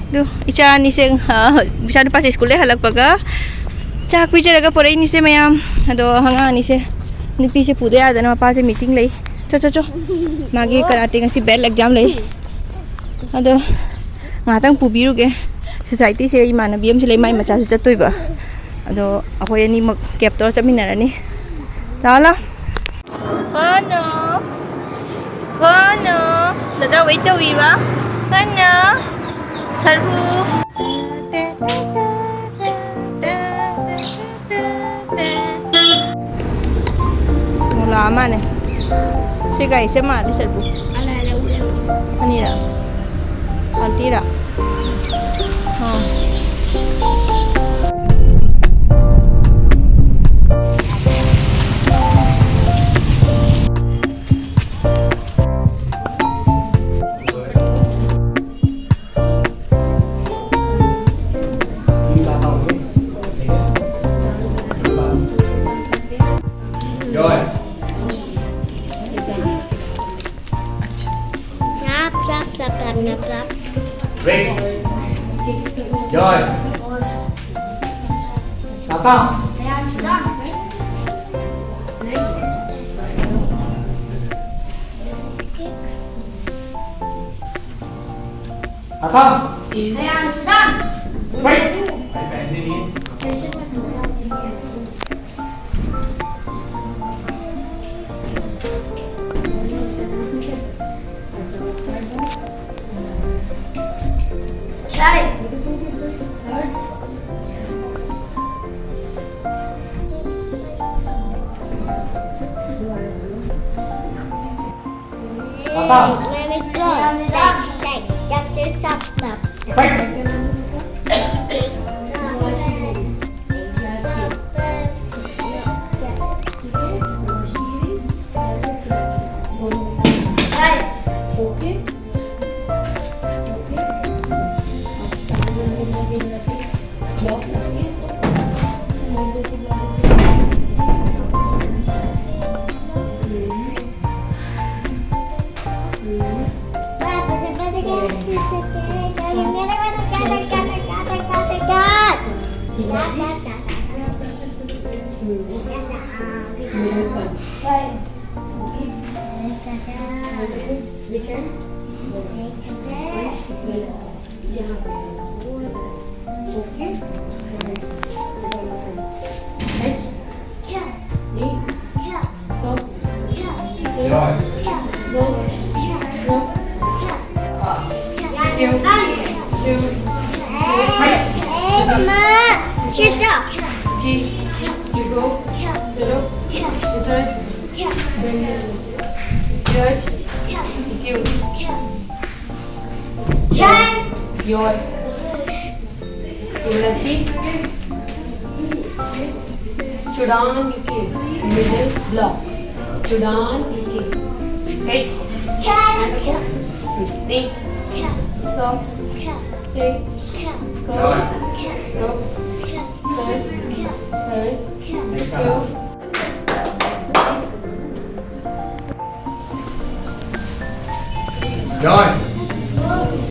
Do, icha ni sing bisa na pa sa school halagpaga. Cha kuy jaraga pore ni se mayam. Ado hanga ni se nupi se pude ada na pa se meeting lay. Cho magi karate ngasi bell exam lay. Ado ngatang pubiruge. Society se imanabi am se lay mai macha su chatoi ba. Ado akoy ani mag captor chaminarani. Tala. Kono. Kono. Dada wait to wira. Kono. Sarbu. Mula aman eh. Si guys, sama di sarbu. Ala ulam. Anira. Antira. Oh. Rồi. Rap. Break. Rồi. Đào tăng. Đào tăng. Break. Very good. Your Chudan middle block. Chudan head and think so check go Rồi.